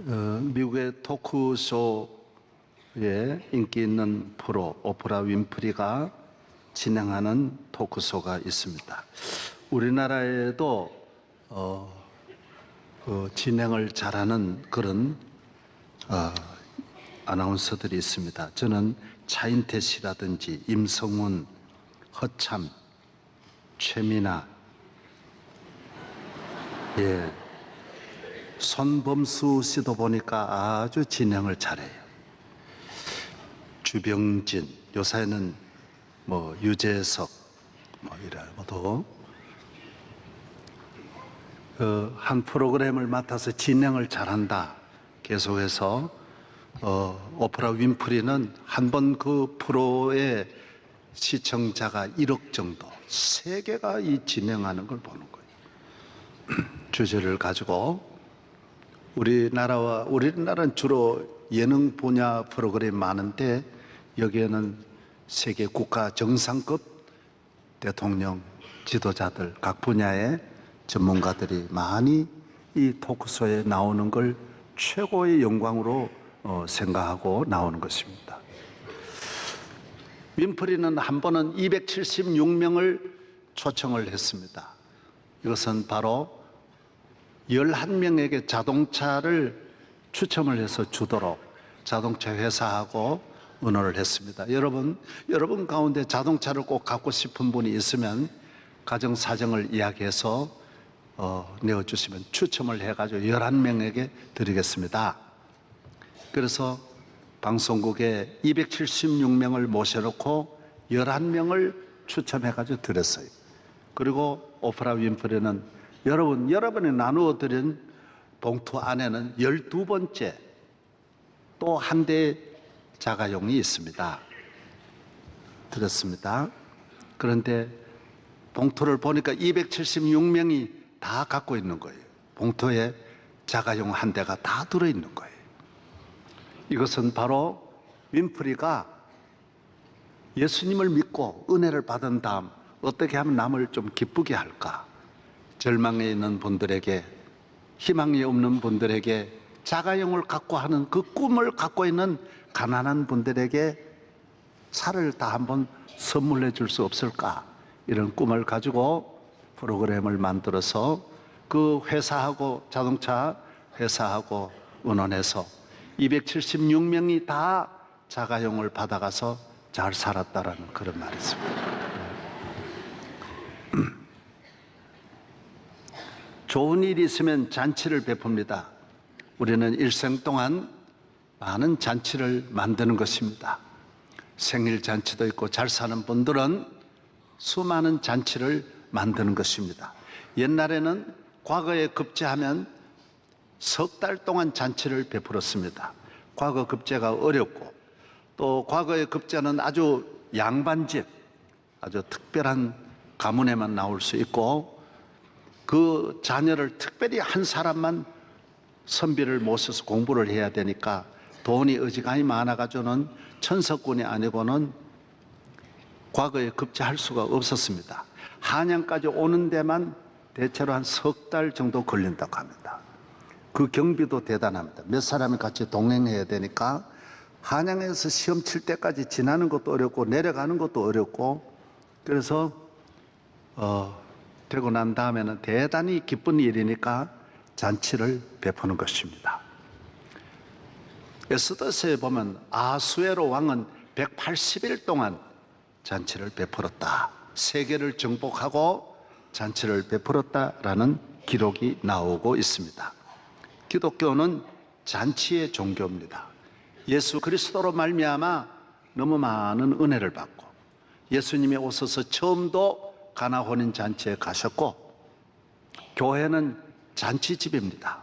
미국의 토크쇼에 인기 있는 프로 오프라 윈프리가 진행하는 토크쇼가 있습니다. 우리나라에도 진행을 잘하는 그런 아나운서들이 있습니다. 저는 차인태 씨라든지 임성훈, 허참, 최민아, 손범수 씨도 보니까 아주 진행을 잘해요. 주병진, 요새는 유재석, 이래도 한 프로그램을 맡아서 진행을 잘한다. 계속해서 오프라 윈프리는 한 번 그 프로의 시청자가 1억 정도, 세계가 이 진행하는 걸 보는 거예요. 주제를 가지고 우리나라는 주로 예능 분야 프로그램이 많은데 여기에는 세계 국가 정상급 대통령 지도자들 각 분야의 전문가들이 많이 이 토크쇼에 나오는 걸 최고의 영광으로 생각하고 나오는 것입니다. 윈프리는 한 번은 276명을 초청을 했습니다. 이것은 바로 11명에게 자동차를 추첨을 해서 주도록 자동차 회사하고 의논을 했습니다. 여러분 가운데 자동차를 꼭 갖고 싶은 분이 있으면 가정 사정을 이야기해서 내어주시면 추첨을 해가지고 11명에게 드리겠습니다. 그래서 방송국에 276명을 모셔놓고 11명을 추첨해가지고 드렸어요. 그리고 오프라 윈프리는 여러분이 나누어 드린 봉투 안에는 12번째 또 한 대의 자가용이 있습니다. 드렸습니다. 그런데 봉투를 보니까 276명이 다 갖고 있는 거예요. 봉투에 자가용 한 대가 다 들어있는 거예요. 이것은 바로 윈프리가 예수님을 믿고 은혜를 받은 다음 어떻게 하면 남을 좀 기쁘게 할까? 절망에 있는 분들에게, 희망이 없는 분들에게, 자가용을 갖고 하는 그 꿈을 갖고 있는 가난한 분들에게 차를 다 한번 선물해 줄 수 없을까? 이런 꿈을 가지고 프로그램을 만들어서 그 회사하고, 자동차 회사하고 의논해서 276명이 다 자가용을 받아가서 잘 살았다라는 그런 말이 있습니다. 좋은 일이 있으면 잔치를 베풉니다. 우리는 일생 동안 많은 잔치를 만드는 것입니다. 생일 잔치도 있고 잘 사는 분들은 수많은 잔치를 만드는 것입니다. 옛날에는 과거에 급제하면 석 달 동안 잔치를 베풀었습니다. 과거 급제가 어렵고 또 과거의 급제는 아주 양반집, 아주 특별한 가문에만 나올 수 있고 그 자녀를 특별히 한 사람만 선비를 모셔서 공부를 해야 되니까 돈이 어지간히 많아가지고는 천석군이 아니고는 과거에 급제할 수가 없었습니다. 한양까지 오는 데만 대체로 한 석 달 정도 걸린다고 합니다. 그 경비도 대단합니다. 몇 사람이 같이 동행해야 되니까 한양에서 시험 칠 때까지 지나는 것도 어렵고 내려가는 것도 어렵고 그래서 되고 난 다음에는 대단히 기쁜 일이니까 잔치를 베푸는 것입니다. 에스더서에 보면 아수에로 왕은 180일 동안 잔치를 베풀었다. 세계를 정복하고 잔치를 베풀었다라는 기록이 나오고 있습니다. 기독교는 잔치의 종교입니다. 예수 그리스도로 말미암아 너무 많은 은혜를 받고 예수님이 오셔서 처음도 가나 혼인 잔치에 가셨고 교회는 잔치집입니다.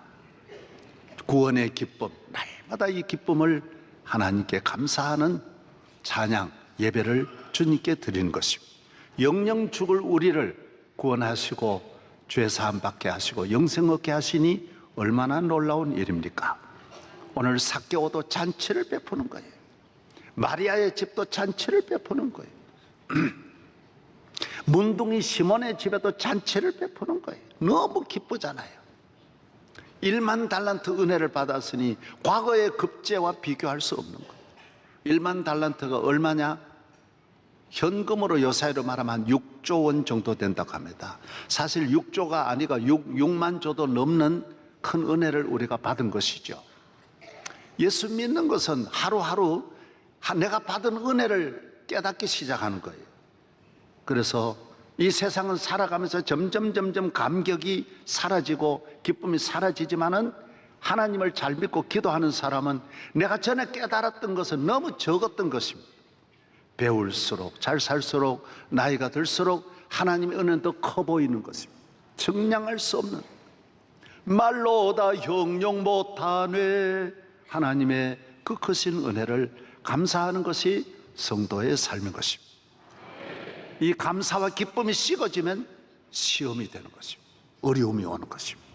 구원의 기쁨, 날마다 이 기쁨을 하나님께 감사하는 찬양, 예배를 주님께 드리는 것입니다. 영영 죽을 우리를 구원하시고 죄사함 받게 하시고 영생 얻게 하시니 얼마나 놀라운 일입니까? 오늘 삭개오도 잔치를 베푸는 거예요. 마리아의 집도 잔치를 베푸는 거예요. 문둥이 시몬의 집에도 잔치를 베푸는 거예요. 너무 기쁘잖아요. 1만 달란트 은혜를 받았으니 과거의 급제와 비교할 수 없는 거예요. 1만 달란트가 얼마냐? 현금으로 요사이로 말하면 한 6조 원 정도 된다고 합니다. 사실 6조가 아니고 6만 조도 넘는 큰 은혜를 우리가 받은 것이죠. 예수 믿는 것은 하루하루 내가 받은 은혜를 깨닫기 시작하는 거예요. 그래서 이 세상은 살아가면서 점점 감격이 사라지고 기쁨이 사라지지만은 하나님을 잘 믿고 기도하는 사람은 내가 전에 깨달았던 것은 너무 적었던 것입니다. 배울수록 잘 살수록 나이가 들수록 하나님의 은혜는 더 커 보이는 것입니다. 측량할 수 없는, 말로 다 형용 못하네 하나님의 그 크신 은혜를 감사하는 것이 성도의 삶인 것입니다. 이 감사와 기쁨이 식어지면 시험이 되는 것입니다. 어려움이 오는 것입니다.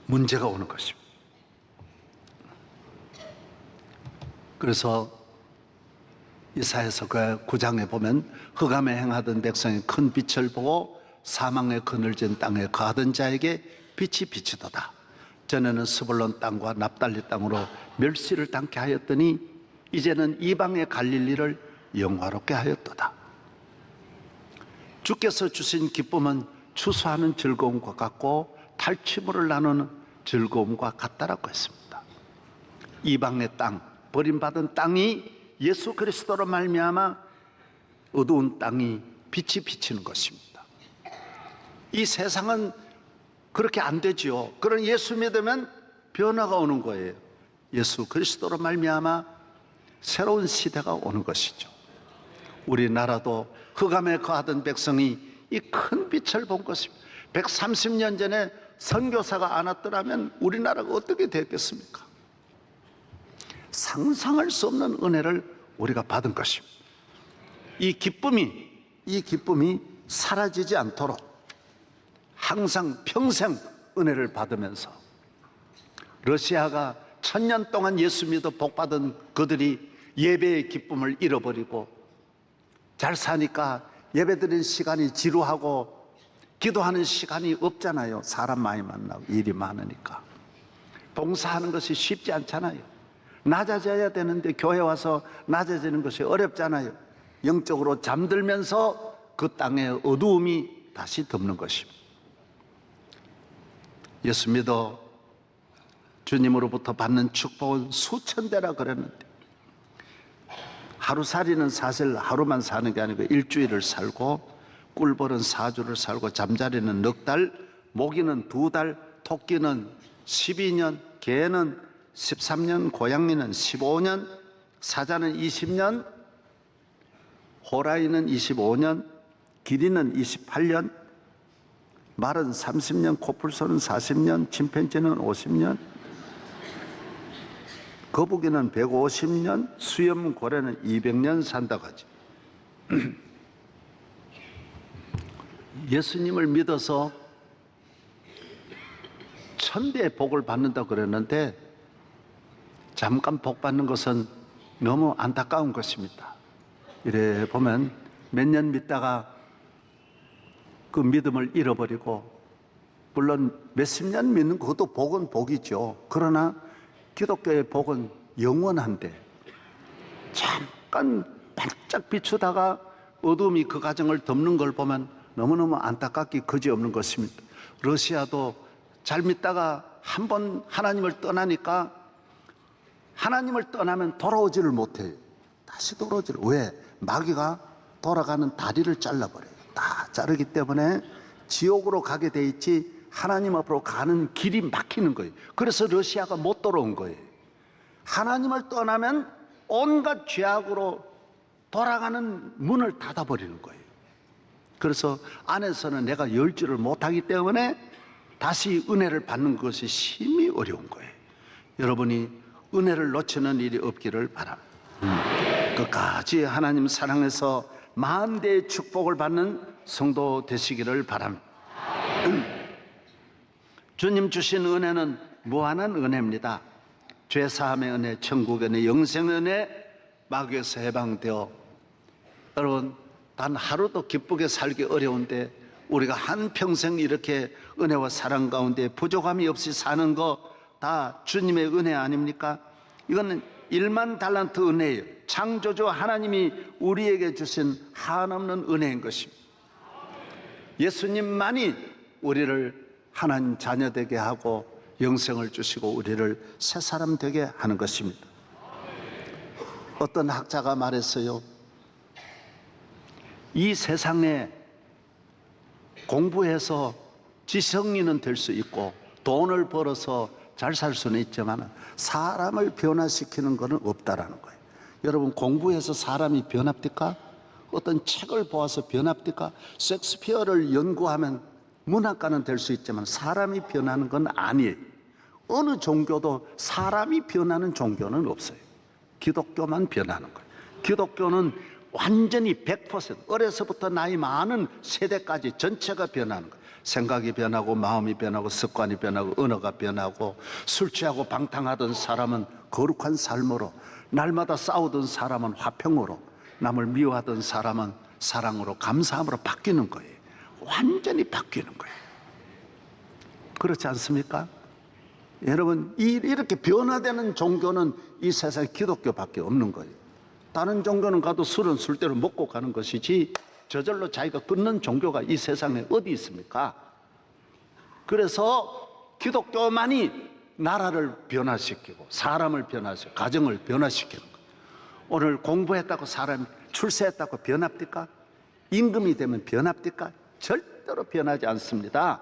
문제가 오는 것입니다. 그래서 이사야서 그 9장에 보면 흑암에 행하던 백성이 큰 빛을 보고 사망의 그늘진 땅에 거하던 자에게 빛이 비치도다. 전에는 스불론 땅과 납달리 땅으로 멸시를 당케 하였더니 이제는 이방의 갈릴리를 영화롭게 하였도다. 주께서 주신 기쁨은 추수하는 즐거움과 같고 탈취물을 나누는 즐거움과 같다라고 했습니다. 이방의 땅, 버림받은 땅이 예수 그리스도로 말미암아 어두운 땅이 빛이 비치는 것입니다. 이 세상은 그렇게 안 되지요. 그런 예수 믿으면 변화가 오는 거예요. 예수 그리스도로 말미암아 새로운 시대가 오는 것이죠. 우리나라도 흑암에 거하던 백성이 이 큰 빛을 본 것입니다. 130년 전에 선교사가 안 왔더라면 우리나라가 어떻게 됐겠습니까? 상상할 수 없는 은혜를 우리가 받은 것입니다. 이 기쁨이 사라지지 않도록 항상 평생 은혜를 받으면서, 러시아가 1000년 동안 예수 믿어 복받은 그들이 예배의 기쁨을 잃어버리고 잘 사니까 예배드리는 시간이 지루하고 기도하는 시간이 없잖아요. 사람 많이 만나고 일이 많으니까. 봉사하는 것이 쉽지 않잖아요. 낮아져야 되는데 교회 와서 낮아지는 것이 어렵잖아요. 영적으로 잠들면서 그 땅의 어두움이 다시 덮는 것입니다. 예수 믿어 주님으로부터 받는 축복은 수천 배라 그랬는데, 하루살이는 사실 하루만 사는 게 아니고 일주일을 살고, 꿀벌은 4주를 살고, 잠자리는 넉 달, 모기는 2달, 토끼는 12년, 개는 13년, 고양이는 15년, 사자는 20년, 호랑이는 25년, 기린은 28년, 말은 30년, 코뿔소는 40년, 침팬지는 50년, 거북이는 150년, 수염고래는 200년 산다고 하죠. 예수님을 믿어서 천대의 복을 받는다고 그랬는데 잠깐 복 받는 것은 너무 안타까운 것입니다. 이래 보면 몇 년 믿다가 그 믿음을 잃어버리고, 물론 몇십 년 믿는 그것도 복은 복이죠. 그러나 기독교의 복은 영원한데 잠깐 반짝 비추다가 어둠이 그 가정을 덮는 걸 보면 너무너무 안타깝기 그지없는 것입니다. 러시아도 잘 믿다가 한번 하나님을 떠나니까, 하나님을 떠나면 돌아오지를 못해요. 다시 돌아오지를. 왜? 마귀가 돌아가는 다리를 잘라버려요. 다 자르기 때문에 지옥으로 가게 돼 있지 하나님 앞으로 가는 길이 막히는 거예요. 그래서 러시아가 못 돌아온 거예요. 하나님을 떠나면 온갖 죄악으로 돌아가는 문을 닫아버리는 거예요. 그래서 안에서는 내가 열지를 못하기 때문에 다시 은혜를 받는 것이 심히 어려운 거예요. 여러분이 은혜를 놓치는 일이 없기를 바랍니다. 끝까지 하나님 사랑해서 만대의 축복을 받는 성도 되시기를 바랍니다. 주님 주신 은혜는 무한한 은혜입니다. 죄사함의 은혜, 천국의 은혜, 영생의 은혜, 마귀에서 해방되어, 여러분 단 하루도 기쁘게 살기 어려운데 우리가 한평생 이렇게 은혜와 사랑 가운데 부족함이 없이 사는 거 다 주님의 은혜 아닙니까? 이거는 1만 달란트 은혜예요. 창조주 하나님이 우리에게 주신 한없는 은혜인 것입니다. 예수님만이 우리를 하나님 자녀 되게 하고 영생을 주시고 우리를 새 사람 되게 하는 것입니다. 어떤 학자가 말했어요. 이 세상에 공부해서 지성인은 될 수 있고 돈을 벌어서 잘 살 수는 있지만 사람을 변화시키는 것은 없다라는 거예요. 여러분, 공부해서 사람이 변합니까? 어떤 책을 보아서 변합니까? 셰익스피어를 연구하면 문학가는 될 수 있지만 사람이 변하는 건 아니에요. 어느 종교도 사람이 변하는 종교는 없어요. 기독교만 변하는 거예요. 기독교는 완전히 100% 어려서부터 나이 많은 세대까지 전체가 변하는 거예요. 생각이 변하고 마음이 변하고 습관이 변하고 언어가 변하고 술 취하고 방탕하던 사람은 거룩한 삶으로, 날마다 싸우던 사람은 화평으로, 남을 미워하던 사람은 사랑으로 감사함으로 바뀌는 거예요. 완전히 바뀌는 거예요. 그렇지 않습니까? 여러분, 이렇게 변화되는 종교는 이 세상에 기독교밖에 없는 거예요. 다른 종교는 가도 술은 술대로 먹고 가는 것이지 저절로 자기가 끊는 종교가 이 세상에 어디 있습니까? 그래서 기독교만이 나라를 변화시키고 사람을 변화시키고 가정을 변화시키는 거예요. 오늘 공부했다고 사람이 출세했다고 변합니까? 임금이 되면 변합니까? 절대로 변하지 않습니다.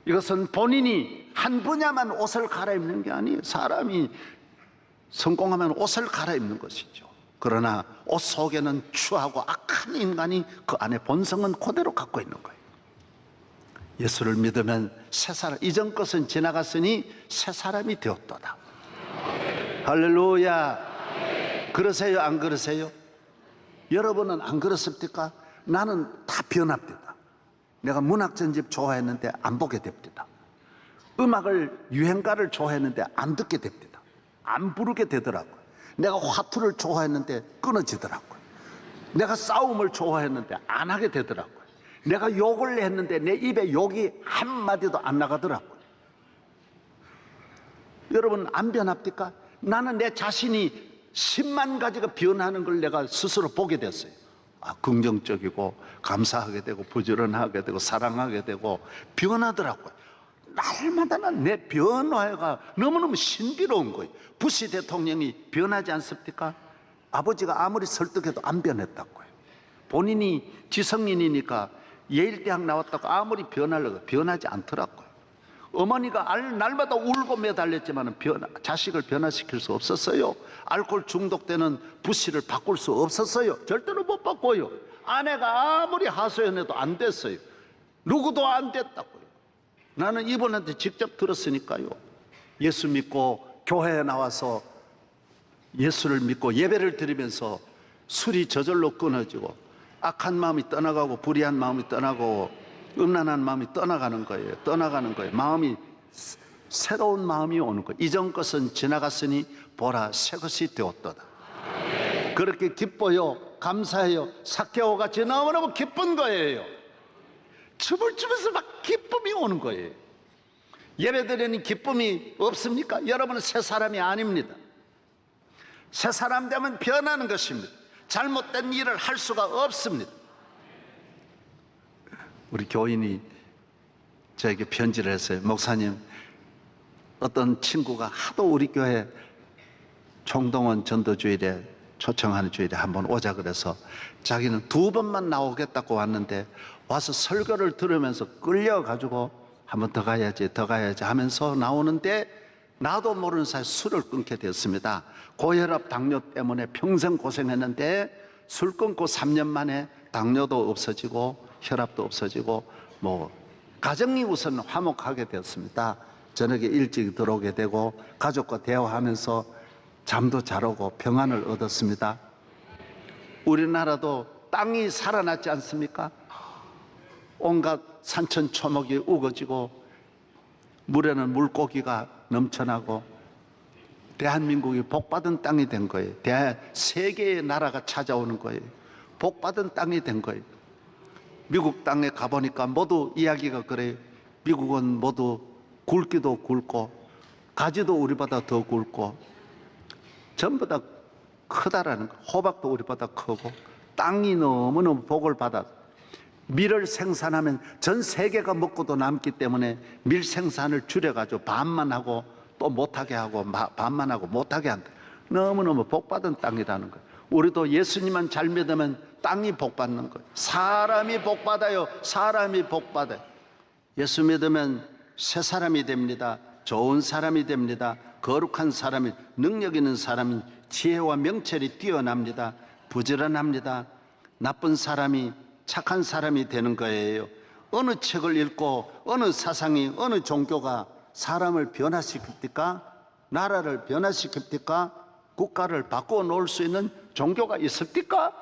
이것은 본인이 한 분야만 옷을 갈아입는 게 아니에요. 사람이 성공하면 옷을 갈아입는 것이죠. 그러나 옷 속에는 추하고 악한 인간이 그 안에 본성은 그대로 갖고 있는 거예요. 예수를 믿으면 새 사람, 이전 것은 지나갔으니 새 사람이 되었도다. 할렐루야. 그러세요? 안 그러세요? 여러분은 안 그렇습니까? 나는 다 변합니다. 내가 문학 전집 좋아했는데 안 보게 됩니다. 음악을, 유행가를 좋아했는데 안 듣게 됩니다. 안 부르게 되더라고요. 내가 화투를 좋아했는데 끊어지더라고요. 내가 싸움을 좋아했는데 안 하게 되더라고요. 내가 욕을 했는데 내 입에 욕이 한마디도 안 나가더라고요. 여러분, 안 변합니까? 나는 내 자신이 10만 가지가 변하는 걸 내가 스스로 보게 됐어요. 긍정적이고 감사하게 되고 부지런하게 되고 사랑하게 되고 변하더라고요. 날마다 내 변화가 너무너무 신비로운 거예요. 부시 대통령이 변하지 않습니까? 아버지가 아무리 설득해도 안 변했다고요. 본인이 지성인이니까 예일대학 나왔다고 아무리 변하려고 변하지 않더라고요. 어머니가 날마다 울고 매달렸지만 자식을 변화시킬 수 없었어요. 알코올 중독되는 부시를 바꿀 수 없었어요. 절대로 못 바꿔요. 아내가 아무리 하소연해도 안 됐어요. 누구도 안 됐다고요. 나는 이분한테 직접 들었으니까요. 예수 믿고 교회에 나와서 예수를 믿고 예배를 드리면서 술이 저절로 끊어지고 악한 마음이 떠나가고 불의한 마음이 떠나고 음란한 마음이 떠나가는 거예요. 떠나가는 거예요. 마음이 새로운 마음이 오는 거예요. 이전 것은 지나갔으니 보라 새 것이 되었도다. 그렇게 기뻐요. 감사해요. 삭개오 같이 너무너무 기쁜 거예요. 춤을 추면서 막 기쁨이 오는 거예요. 예배드리는 기쁨이 없습니까? 여러분은 새 사람이 아닙니다. 새 사람 되면 변하는 것입니다. 잘못된 일을 할 수가 없습니다. 우리 교인이 저에게 편지를 했어요. 목사님, 어떤 친구가 하도 우리 교회 총동원 전도주일에 초청하는 주일에 한번 오자 그래서 자기는 2번만 나오겠다고 왔는데 와서 설교를 들으면서 끌려가지고 한번 더 가야지 하면서 나오는데 나도 모르는 사이 술을 끊게 되었습니다. 고혈압 당뇨 때문에 평생 고생했는데 술 끊고 3년 만에 당뇨도 없어지고 혈압도 없어지고 가정이 우선 화목하게 되었습니다. 저녁에 일찍 들어오게 되고 가족과 대화하면서 잠도 잘 오고 평안을 얻었습니다. 우리나라도 땅이 살아났지 않습니까? 온갖 산천초목이 우거지고 물에는 물고기가 넘쳐나고 대한민국이 복받은 땅이 된 거예요. 세계의 나라가 찾아오는 거예요. 복받은 땅이 된 거예요. 미국 땅에 가보니까 모두 이야기가 그래요. 미국은 모두 굵기도 굵고 가지도 우리보다 더 굵고 전부 다 크다라는 거. 호박도 우리보다 크고 땅이 너무너무 복을 받아 밀을 생산하면 전 세계가 먹고도 남기 때문에 밀 생산을 줄여가지고 반만 하고 또 못하게 하고 반만 하고 못하게 한다. 너무너무 복받은 땅이라는 거예요. 우리도 예수님만 잘 믿으면 땅이 복받는 거예요. 사람이 복받아요. 사람이 복받아요. 예수 믿으면 새 사람이 됩니다. 좋은 사람이 됩니다. 거룩한 사람이, 능력 있는 사람이, 지혜와 명철이 뛰어납니다. 부지런합니다. 나쁜 사람이 착한 사람이 되는 거예요. 어느 책을 읽고 어느 사상이 어느 종교가 사람을 변화시킵니까? 나라를 변화시킵니까? 국가를 바꾸어 놓을 수 있는 종교가 있습니까?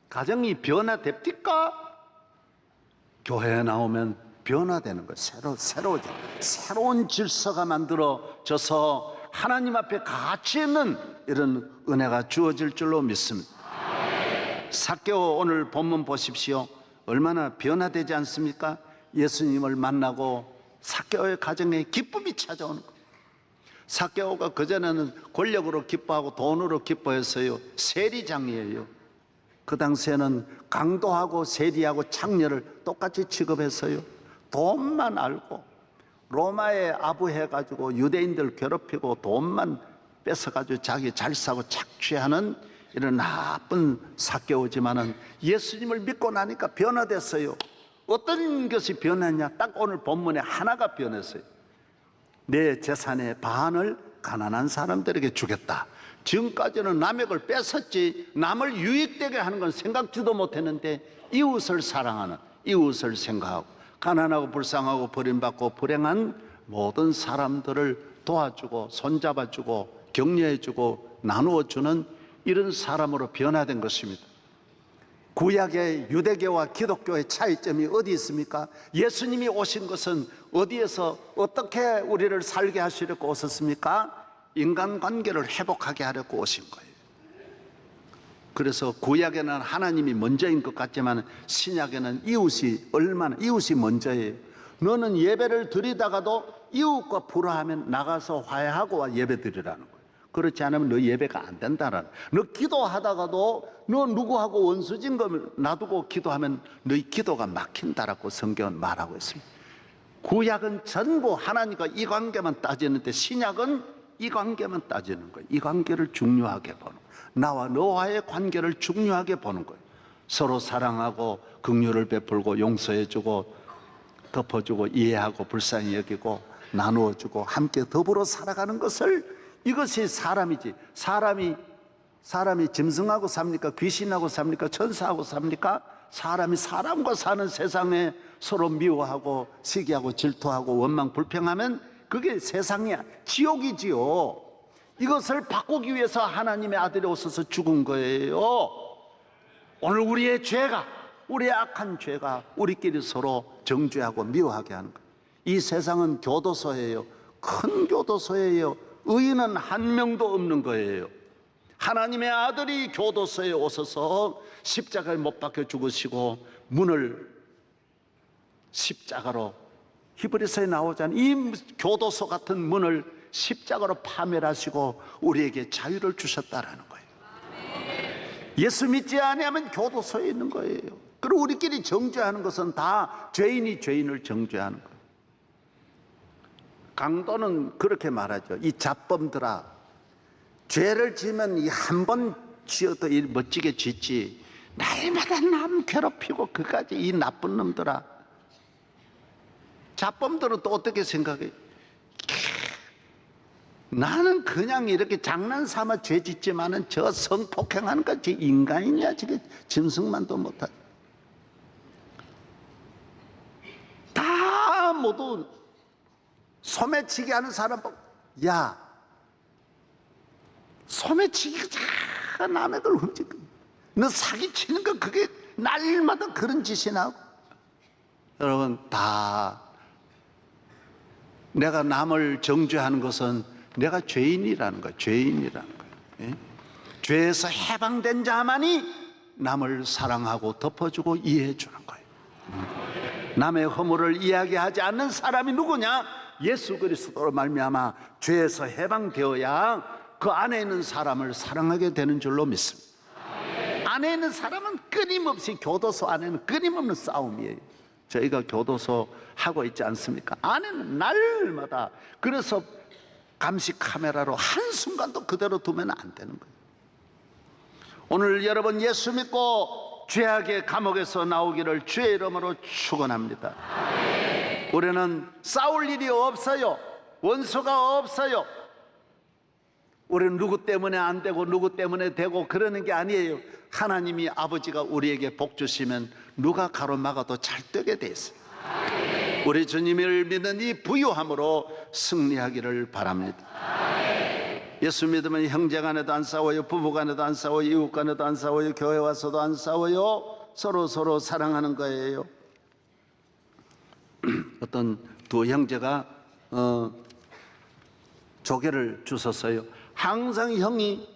가정이 변화됩니까? 교회에 나오면 변화되는 거예요. 새로운 질서가 만들어져서 하나님 앞에 가치 있는 이런 은혜가 주어질 줄로 믿습니다. 삭개오 오늘 본문 보십시오. 얼마나 변화되지 않습니까? 예수님을 만나고 삭개오의 가정에 기쁨이 찾아오는 거예요. 삭개오가 그전에는 권력으로 기뻐하고 돈으로 기뻐했어요. 세리장이에요. 그 당시에는 강도하고 세리하고 창녀를 똑같이 취급했어요. 돈만 알고 로마에 아부해가지고 유대인들 괴롭히고 돈만 뺏어가지고 자기 잘 사고 착취하는 이런 나쁜 삭개오지만은 예수님을 믿고 나니까 변화됐어요. 어떤 것이 변했냐? 딱 오늘 본문에 하나가 변했어요. 내 재산의 반을 가난한 사람들에게 주겠다. 지금까지는 남의 걸 뺏었지 남을 유익되게 하는 건 생각지도 못했는데 이웃을 사랑하는, 이웃을 생각하고 가난하고 불쌍하고 버림받고 불행한 모든 사람들을 도와주고 손잡아주고 격려해주고 나누어주는 이런 사람으로 변화된 것입니다. 구약의 유대교와 기독교의 차이점이 어디 있습니까? 예수님이 오신 것은 어디에서 어떻게 우리를 살게 하시려고 오셨습니까? 인간관계를 회복하게 하려고 오신 거예요. 그래서 구약에는 하나님이 먼저인 것 같지만 신약에는 이웃이 먼저예요. 너는 예배를 드리다가도 이웃과 불화하면 나가서 화해하고 예배 드리라는 거예요. 그렇지 않으면 너 예배가 안 된다라는 거예요. 너 기도하다가도 너 누구하고 원수진 걸 놔두고 기도하면 너희 기도가 막힌다라고 성경은 말하고 있습니다. 구약은 전부 하나님과 이 관계만 따지는데 신약은 이 관계만 따지는 거예요. 이 관계를 중요하게 보는 거예요. 나와 너와의 관계를 중요하게 보는 거예요. 서로 사랑하고 긍휼을 베풀고 용서해주고 덮어주고 이해하고 불쌍히 여기고 나누어주고 함께 더불어 살아가는 것을, 이것이 사람이지. 사람이 짐승하고 삽니까? 귀신하고 삽니까? 천사하고 삽니까? 사람이 사람과 사는 세상에 서로 미워하고 시기하고 질투하고 원망 불평하면 그게 세상이야, 지옥이지요. 이것을 바꾸기 위해서 하나님의 아들이 오셔서 죽은 거예요. 오늘 우리의 죄가, 우리의 악한 죄가 우리끼리 서로 정죄하고 미워하게 하는 거예요. 이 세상은 교도소예요. 큰 교도소예요. 의인은 한 명도 없는 거예요. 하나님의 아들이 교도소에 오셔서 십자가에 못 박혀 죽으시고 문을 십자가로, 히브리서에 나오잖아요. 이 교도소 같은 문을 십자가로 파멸하시고 우리에게 자유를 주셨다라는 거예요. 예수 믿지 않으면 교도소에 있는 거예요. 그리고 우리끼리 정죄하는 것은 다 죄인이 죄인을 정죄하는 거예요. 강도는 그렇게 말하죠. 이 잡범들아, 죄를 지으면 이 한 번 지어도 멋지게 짓지 날마다 남 괴롭히고 그까지 이 나쁜 놈들아. 잡범들은 또 어떻게 생각해? 나는 그냥 이렇게 장난삼아 죄 짓지만은 저 성폭행하는 거 저 인간이냐, 저게 짐승만도 못하지. 다 모두 소매치기 하는 사람, 야, 소매치기가 남의 걸 훔치고, 너 사기치는 거 그게 날마다 그런 짓이나 하고. 여러분, 다 내가 남을 정죄하는 것은 내가 죄인이라는 거예요. 죄인이라는 거예요. 예? 죄에서 해방된 자만이 남을 사랑하고 덮어주고 이해해 주는 거예요. 남의 허물을 이야기하지 않는 사람이 누구냐? 예수 그리스도로 말미암아 죄에서 해방되어야 그 안에 있는 사람을 사랑하게 되는 줄로 믿습니다. 안에 있는 사람은 끊임없이, 교도소 안에는 끊임없는 싸움이에요. 저희가 교도소 하고 있지 않습니까? 안에는 날마다. 그래서 감시 카메라로 한순간도 그대로 두면 안 되는 거예요. 오늘 여러분 예수 믿고 죄악의 감옥에서 나오기를 주의 이름으로 축원합니다. 우리는 싸울 일이 없어요. 원수가 없어요. 우리는 누구 때문에 안 되고 누구 때문에 되고 그러는 게 아니에요. 하나님이 아버지가 우리에게 복 주시면 누가 가로막아도 잘 되게 돼 있어요. 우리 주님을 믿는 이 부유함으로 승리하기를 바랍니다. 예수 믿으면 형제 간에도 안 싸워요. 부부 간에도 안 싸워요. 이웃 간에도 안 싸워요. 교회 와서도 안 싸워요. 서로 사랑하는 거예요. 어떤 두 형제가 조개를 주웠어요. 항상 형이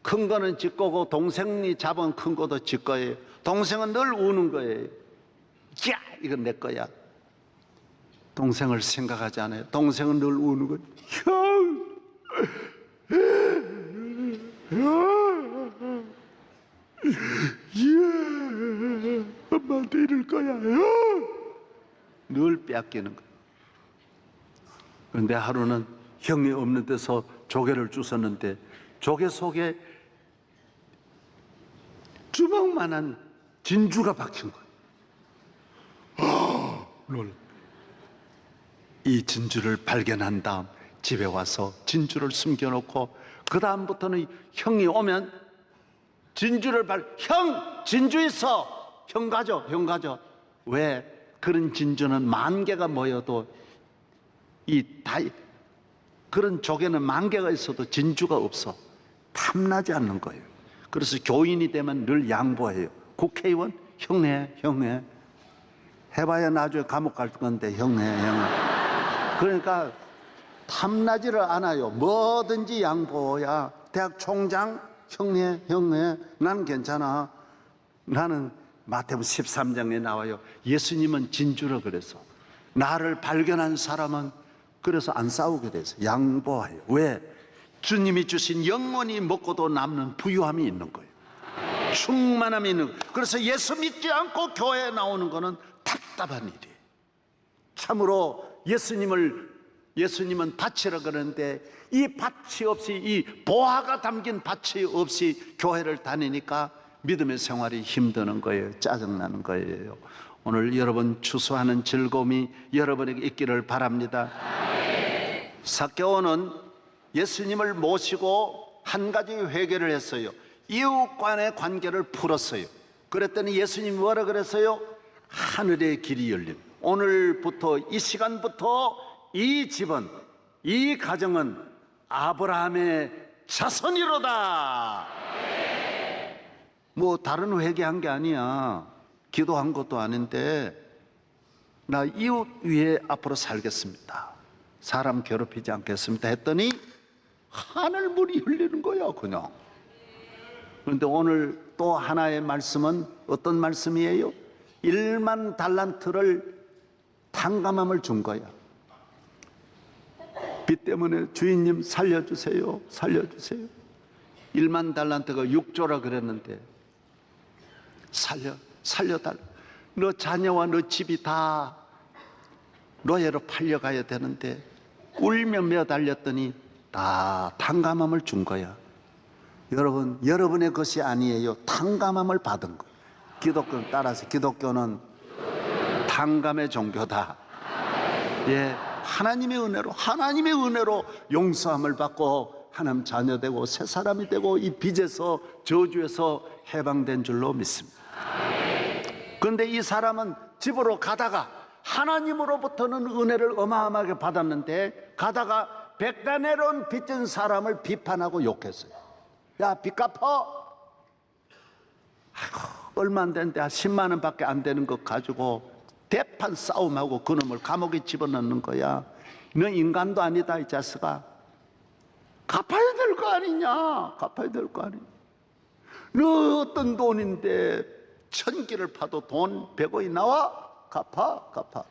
큰 거는 지 거고 동생이 잡은 큰 거도 지 거예요. 동생은 늘 우는 거예요. 야, 이건 내 거야. 동생을 생각하지 않아요. 동생은 늘 우는 거예요. 형, 엄마한테 이럴 거야. 늘 빼앗기는 거예요. 그런데 하루는 형이 없는 데서 조개를 주웠는데 조개 속에 주먹만한 진주가 박힌 거예요. 놀라. 이 진주를 발견한 다음 집에 와서 진주를 숨겨놓고 그 다음부터는 형이 오면 진주를 형! 진주 있어! 형 가져! 형 가져! 왜? 그런 진주는 만 개가 모여도 그런 조개는 만 개가 있어도 진주가 없어. 탐나지 않는 거예요. 그래서 교인이 되면 늘 양보해요. 국회의원? 형해. 해봐야 나중에 감옥 갈 건데 형해. 그러니까 탐나지를 않아요. 뭐든지 양보야. 대학 총장? 형해. 난 괜찮아. 나는 마태복음 13장에 나와요. 예수님은 진주라 그래서 나를 발견한 사람은 그래서 안 싸우게 돼서 양보해요. 왜? 주님이 주신 영원히 먹고도 남는 부유함이 있는 거예요. 충만함이 있는 거예요. 그래서 예수 믿지 않고 교회에 나오는 거는 답답한 일이에요. 참으로 예수님은 밭이라 그러는데 이 밭이 없이, 이 보화가 담긴 밭이 없이 교회를 다니니까 믿음의 생활이 힘드는 거예요. 짜증나는 거예요. 오늘 여러분 추수하는 즐거움이 여러분에게 있기를 바랍니다. 삭개오는 예수님을 모시고 한 가지 회개를 했어요. 이웃 간의 관계를 풀었어요. 그랬더니 예수님이 뭐라 그랬어요? 하늘의 길이 열린, 오늘부터 이 시간부터 이 집은, 이 가정은 아브라함의 자손이로다. 뭐 다른 회개한 게 아니야. 기도한 것도 아닌데 나 이웃 위에 앞으로 살겠습니다. 사람 괴롭히지 않겠습니다 했더니 하늘문이 열리는 거야 그냥. 그런데 오늘 또 하나의 말씀은 어떤 말씀이에요? 1만 달란트를 탕감함을 준 거야. 빚 때문에 주인님 살려주세요. 1만 달란트가 6조라 그랬는데 살려달라. 너 자녀와 너 집이 다 노예로 팔려가야 되는데 울며 매달렸더니 다 탕감함을 준 거야. 여러분, 여러분의 것이 아니에요. 탕감함을 받은 거예요. 기독교는 따라서 기독교는 탕감의 종교다. 예, 하나님의 은혜로 용서함을 받고 하나님 자녀 되고 새 사람이 되고 이 빚에서, 저주에서 해방된 줄로 믿습니다. 그런데 이 사람은 집으로 가다가 하나님으로부터는 은혜를 어마어마하게 받았는데 가다가 백단에론 빚진 사람을 비판하고 욕했어요. 야, 빚 갚어. 얼마 안 되는데 10만 원밖에 안 되는 것 가지고 대판 싸움하고 그놈을 감옥에 집어넣는 거야. 너 인간도 아니다 이 자식아. 갚아야 될 거 아니냐. 너 어떤 돈인데 천기를 파도 돈 100원이 나와? 갚아.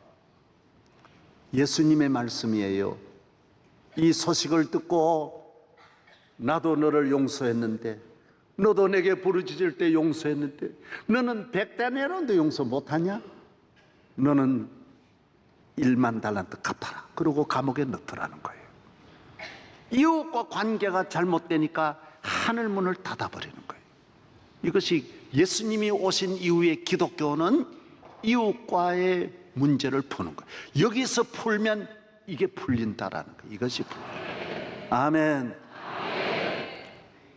예수님의 말씀이에요. 이 소식을 듣고 나도 너를 용서했는데, 너도 내게 부르짖을 때 용서했는데 너는 100데나리온도 용서 못하냐? 너는 1만 달란트 갚아라. 그러고 감옥에 넣더라는 거예요. 이웃과 관계가 잘못되니까 하늘문을 닫아버리는 거예요. 이것이 예수님이 오신 이후에 기독교는 이웃과의 문제를 푸는 거예요. 여기서 풀면 이게 풀린다라는 거예요. 이것이 풀려요. 아멘.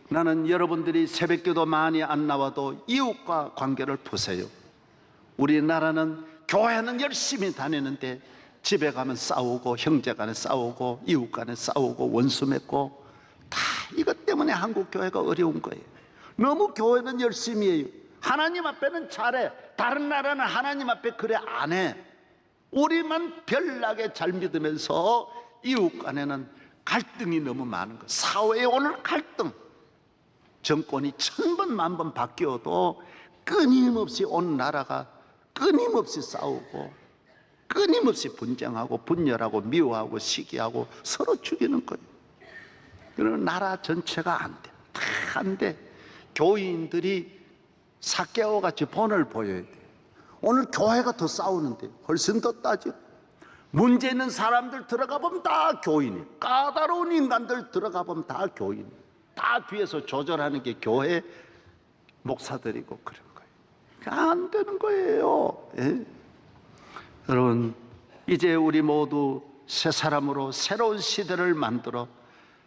나는 여러분들이 새벽기도 많이 안 나와도 이웃과 관계를 푸세요. 우리나라는 교회는 열심히 다니는데 집에 가면 싸우고, 형제 간에 싸우고, 이웃 간에 싸우고, 원수 맺고, 다 이것 때문에 한국 교회가 어려운 거예요. 너무 교회는 열심히 해요. 하나님 앞에는 잘해. 다른 나라는 하나님 앞에 그래 안 해. 우리만 별나게 잘 믿으면서 이웃 간에는 갈등이 너무 많은 거예요. 사회에 오늘 갈등, 정권이 1000번 만번 바뀌어도 끊임없이 온 나라가 끊임없이 싸우고, 끊임없이 분쟁하고 분열하고 미워하고 시기하고 서로 죽이는 거예요. 그러나 나라 전체가 안 돼. 다 안 돼. 교인들이 사개와 같이 본을 보여야 돼. 오늘 교회가 더 싸우는데 훨씬 더 따져. 문제 있는 사람들 들어가 보면 다 교인이, 까다로운 인간들 들어가 보면 다 교인, 다 뒤에서 조절하는 게 교회 목사들이고 그런 거예요. 안 되는 거예요. 예? 여러분, 이제 우리 모두 새 사람으로 새로운 시대를 만들어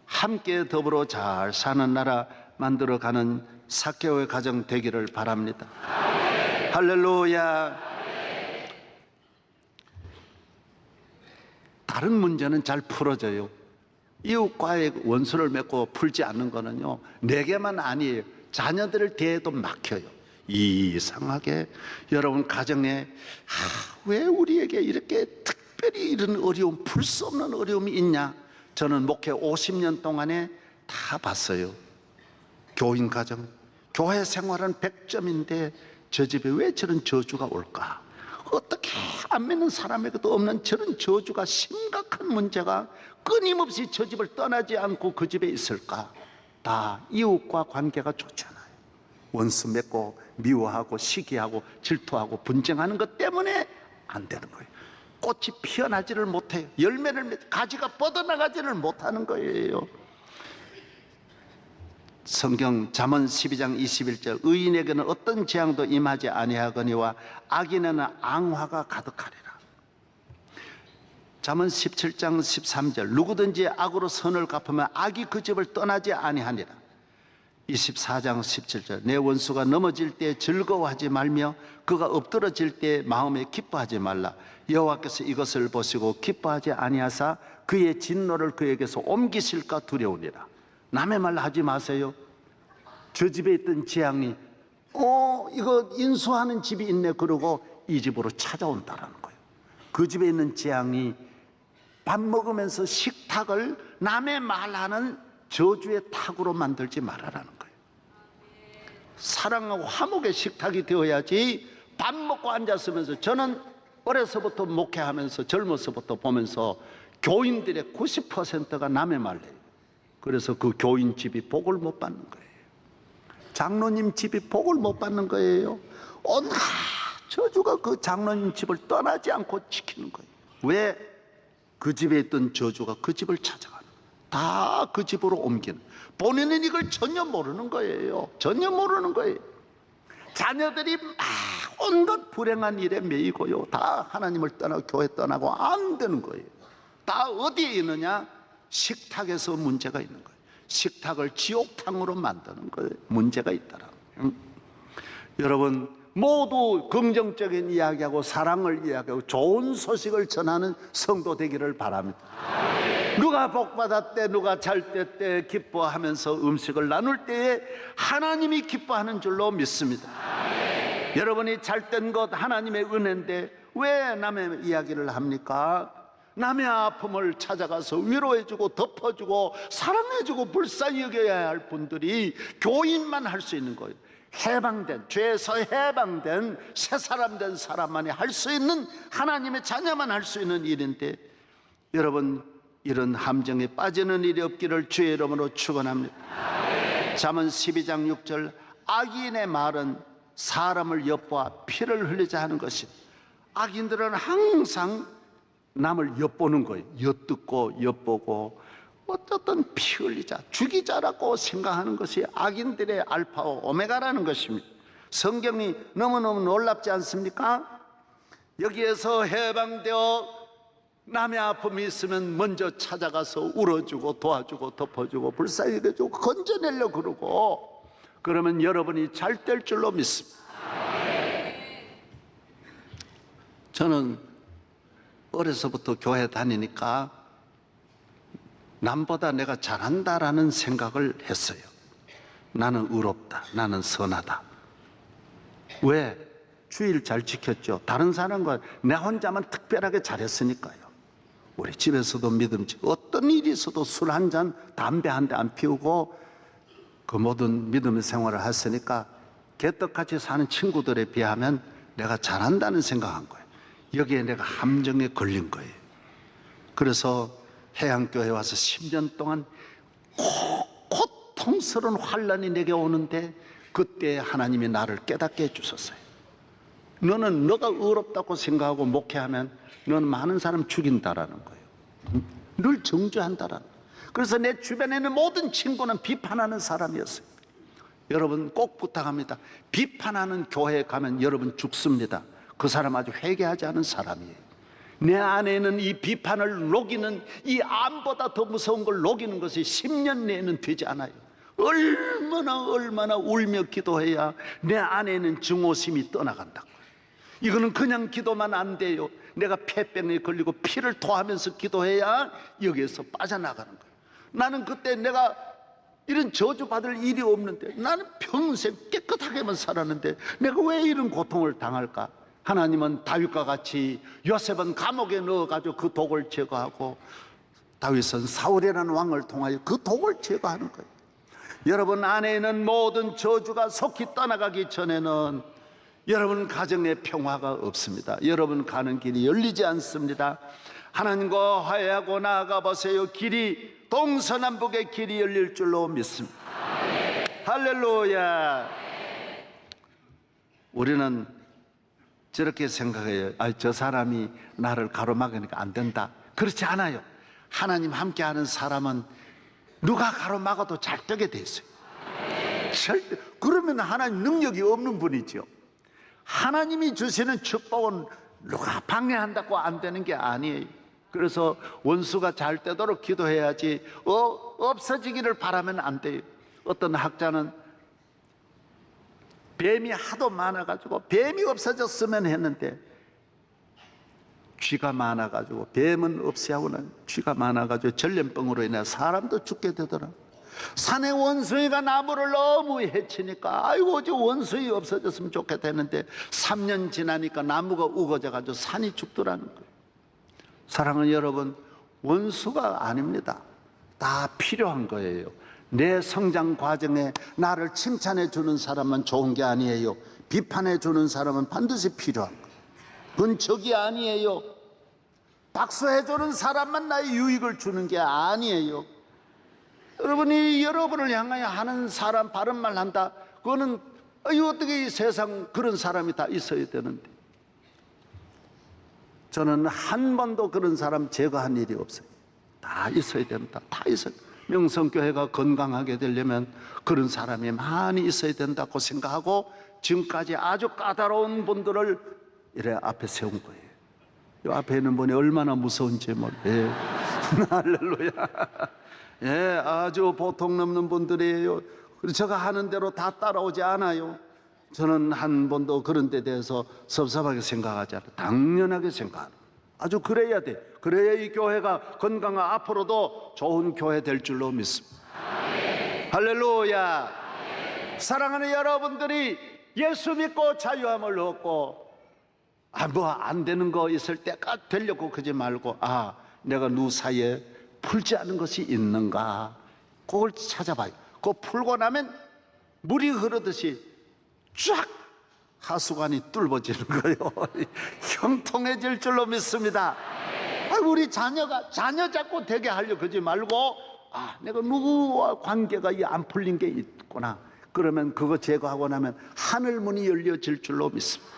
함께 더불어 잘 사는 나라 만들어가는 사개오의 가정 되기를 바랍니다. 아멘. 할렐루야. 아멘. 다른 문제는 잘 풀어져요. 이웃과의 원수를 맺고 풀지 않는 거는요, 내게만 아니에요. 자녀들을 대해도 막혀요. 이상하게 여러분 가정에 왜 우리에게 이렇게 특별히 이런 어려움, 풀 수 없는 어려움이 있냐? 저는 목회 50년 동안에 다 봤어요. 교인 가정, 교회 생활은 100점인데 저 집에 왜 저런 저주가 올까? 어떻게 안 믿는 사람에게도 없는 저런 저주가, 심각한 문제가 끊임없이 저 집을 떠나지 않고 그 집에 있을까? 다 이웃과 관계가 좋잖아요. 원수 맺고 미워하고 시기하고 질투하고 분쟁하는 것 때문에 안 되는 거예요. 꽃이 피어나지를 못해요. 열매를 가지가 뻗어나가지를 못하는 거예요. 성경 잠언 12장 21절, 의인에게는 어떤 재앙도 임하지 아니하거니와 악인에는 앙화가 가득하리라. 잠언 17장 13절, 누구든지 악으로 선을 갚으면 악이 그 집을 떠나지 아니하니라. 24장 17절, 내 원수가 넘어질 때 즐거워하지 말며 그가 엎드러질 때 마음에 기뻐하지 말라. 여호와께서 이것을 보시고 기뻐하지 아니하사 그의 진노를 그에게서 옮기실까 두려우니라. 남의 말 하지 마세요. 저 집에 있던 재앙이 이거 인수하는 집이 있네 그러고 이 집으로 찾아온다라는 거예요. 그 집에 있는 재앙이 밥 먹으면서 식탁을 남의 말하는 저주의 탁으로 만들지 말아라는 거예요. 사랑하고 화목의 식탁이 되어야지. 밥 먹고 앉았으면서, 저는 어려서부터 목회하면서 젊어서부터 보면서 교인들의 90%가 남의 말래요. 그래서 그 교인 집이 복을 못 받는 거예요. 장로님 집이 복을 못 받는 거예요. 온갖 저주가 그 장로님 집을 떠나지 않고 지키는 거예요. 왜? 그 집에 있던 저주가 그 집을 찾아가는 거예요. 다 그 집으로 옮기는. 본인은 이걸 전혀 모르는 거예요. 전혀 모르는 거예요. 자녀들이 막 온갖 불행한 일에 매이고요, 다 하나님을 떠나고 교회 떠나고 안 되는 거예요. 다 어디에 있느냐? 식탁에서 문제가 있는 거예요. 식탁을 지옥탕으로 만드는 거예요. 문제가 있다라. 여러분, 모두 긍정적인 이야기하고 사랑을 이야기하고 좋은 소식을 전하는 성도 되기를 바랍니다. 누가 복 받았대, 누가 잘 됐대 기뻐하면서 음식을 나눌 때에 하나님이 기뻐하는 줄로 믿습니다. 여러분이 잘 된 것 하나님의 은혜인데 왜 남의 이야기를 합니까? 남의 아픔을 찾아가서 위로해주고 덮어주고 사랑해주고 불쌍히 여겨야 할 분들이 교인만 할 수 있는 거예요. 해방된, 죄에서 해방된 새 사람 된 사람만이 할 수 있는, 하나님의 자녀만 할 수 있는 일인데, 여러분 이런 함정에 빠지는 일이 없기를 주의 이름으로 축원합니다. 잠언 12장 6절, 악인의 말은 사람을 엿보아 피를 흘리자 하는 것이, 악인들은 항상 남을 엿보는 거예요. 엿듣고 엿보고 어쨌든 피 흘리자, 죽이자라고 생각하는 것이 악인들의 알파와 오메가라는 것입니다. 성경이 너무너무 놀랍지 않습니까? 여기에서 해방되어 남의 아픔이 있으면 먼저 찾아가서 울어주고 도와주고 덮어주고 불쌍히 여겨주고 건져내려고 그러고, 그러면 여러분이 잘 될 줄로 믿습니다. 저는 어려서부터 교회 다니니까 남보다 내가 잘한다라는 생각을 했어요. 나는 의롭다, 나는 선하다. 왜? 주일 잘 지켰죠. 다른 사람과 내 혼자만 특별하게 잘했으니까요. 우리 집에서도 믿음직, 어떤 일이 있어도 술 한 잔, 담배 한 대 안 피우고 그 모든 믿음의 생활을 했으니까 개떡같이 사는 친구들에 비하면 내가 잘한다는 생각한 거예요. 여기에 내가 함정에 걸린 거예요. 그래서 해양교회 와서 10년 동안 고통스러운 환난이 내게 오는데, 그때 하나님이 나를 깨닫게 해주셨어요. 너는 너가 의롭다고 생각하고 목회하면 너는 많은 사람 죽인다라는 거예요. 늘 정죄한다라는 거예요. 그래서 내 주변에 있는 모든 친구는 비판하는 사람이었어요. 여러분 꼭 부탁합니다. 비판하는 교회에 가면 여러분 죽습니다. 그 사람 아주 회개하지 않은 사람이에요. 내 안에는 이 비판을 녹이는, 이 암보다 더 무서운 걸 녹이는 것이 10년 내에는 되지 않아요. 얼마나 울며 기도해야 내 안에는 증오심이 떠나간다고. 이거는 그냥 기도만 안 돼요. 내가 폐병에 걸리고 피를 토하면서 기도해야 여기에서 빠져나가는 거예요. 나는 그때 내가 이런 저주받을 일이 없는데, 나는 평생 깨끗하게만 살았는데 내가 왜 이런 고통을 당할까? 하나님은 다윗과 같이, 요셉은 감옥에 넣어가지고 그 독을 제거하고, 다윗은 사울이라는 왕을 통하여 그 독을 제거하는 거예요. 여러분 안에 있는 모든 저주가 속히 떠나가기 전에는 여러분 가정에 평화가 없습니다. 여러분 가는 길이 열리지 않습니다. 하나님과 화해하고 나아가 보세요. 길이, 동서남북의 길이 열릴 줄로 믿습니다. 할렐루야. 우리는 저렇게 생각해요. 저 사람이 나를 가로막으니까 안 된다. 그렇지 않아요. 하나님 함께하는 사람은 누가 가로막아도 잘 되게 돼 있어요. 절대. 그러면 하나님 능력이 없는 분이죠. 하나님이 주시는 축복은 누가 방해한다고 안 되는 게 아니에요. 그래서 원수가 잘 되도록 기도해야지 없어지기를 바라면 안 돼요. 어떤 학자는 뱀이 하도 많아가지고 뱀이 없어졌으면 했는데, 쥐가 많아가지고, 뱀은 없애하고는 쥐가 많아가지고 전염병으로 인해 사람도 죽게 되더라. 산에 원숭이가 나무를 너무 해치니까 아이고 저 원숭이 없어졌으면 좋겠다 했는데 3년 지나니까 나무가 우거져가지고 산이 죽더라는 거예요. 사랑하는 여러분, 원수가 아닙니다. 다 필요한 거예요. 내 성장 과정에 나를 칭찬해 주는 사람만 좋은 게 아니에요. 비판해 주는 사람은 반드시 필요한 거예요. 그건 적이 아니에요. 박수해 주는 사람만 나의 유익을 주는 게 아니에요. 여러분이 여러분을 향하여 하는 사람, 바른 말 한다, 그거는 어떻게 이 세상 그런 사람이 다 있어야 되는데, 저는 한 번도 그런 사람 제거한 일이 없어요. 다 있어야 된다. 다 있어요. 명성교회가 건강하게 되려면 그런 사람이 많이 있어야 된다고 생각하고 지금까지 아주 까다로운 분들을 이래 앞에 세운 거예요. 이 앞에 있는 분이 얼마나 무서운지 모르겠어요. 할렐루야. 예, 아주 보통 넘는 분들이에요. 제가 하는 대로 다 따라오지 않아요. 저는 한 번도 그런 데 대해서 섭섭하게 생각하지 않아요. 당연하게 생각하는. 아주 그래야 돼. 그래야 이 교회가 건강한, 앞으로도 좋은 교회 될 줄로 믿습니다. 할렐루야. 사랑하는 여러분들이 예수 믿고 자유함을 얻고, 뭐 안 되는 거 있을 때가 되려고 그러지 말고, 내가 누구 사이에 풀지 않은 것이 있는가, 그걸 찾아봐요. 그거 풀고 나면 물이 흐르듯이 쫙 하수관이 뚫어지는 거예요. 형통해질 줄로 믿습니다. 우리 자녀 자꾸 되게 하려 그러지 말고, 내가 누구와 관계가 안 풀린 게 있구나. 그러면 그거 제거하고 나면 하늘 문이 열려질 줄로 믿습니다.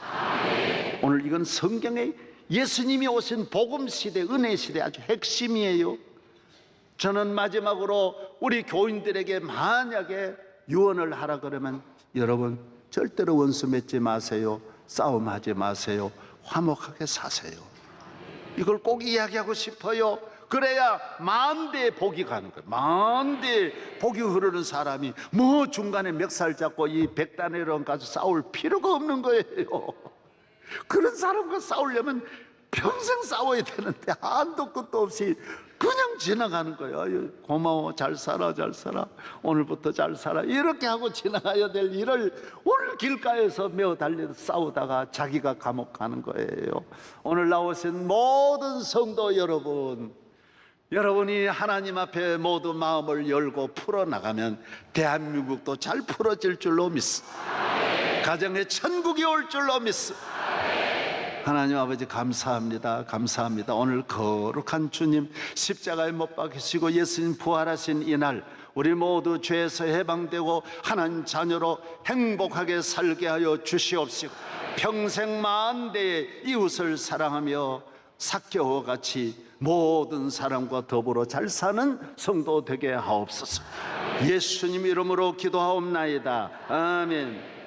오늘 이건 성경에 예수님이 오신 복음 시대, 은혜 시대 아주 핵심이에요. 저는 마지막으로 우리 교인들에게 만약에 유언을 하라 그러면, 여러분 절대로 원수 맺지 마세요. 싸움하지 마세요. 화목하게 사세요. 이걸 꼭 이야기하고 싶어요. 그래야 만대의 복이 가는 거예요. 만대의 복이 흐르는 사람이 뭐 중간에 멱살 잡고 이 백단회론 가지고 싸울 필요가 없는 거예요. 그런 사람과 싸우려면 평생 싸워야 되는데 한도 끝도 없이 그냥 지나가는 거예요. 고마워, 잘 살아, 잘 살아, 오늘부터 잘 살아, 이렇게 하고 지나가야 될 일을 오늘 길가에서 메어 달려 싸우다가 자기가 감옥 가는 거예요. 오늘 나오신 모든 성도 여러분, 여러분이 하나님 앞에 모두 마음을 열고 풀어나가면 대한민국도 잘 풀어질 줄로 믿습니다. 가정에 천국이 올 줄로 믿습니다. 하나님 아버지 감사합니다. 감사합니다. 오늘 거룩한 주님 십자가에 못 박히시고 예수님 부활하신 이날, 우리 모두 죄에서 해방되고 하나님 자녀로 행복하게 살게 하여 주시옵시고, 평생 만대의 이웃을 사랑하며 삭개와 같이 모든 사람과 더불어 잘 사는 성도 되게 하옵소서. 예수님 이름으로 기도하옵나이다. 아멘.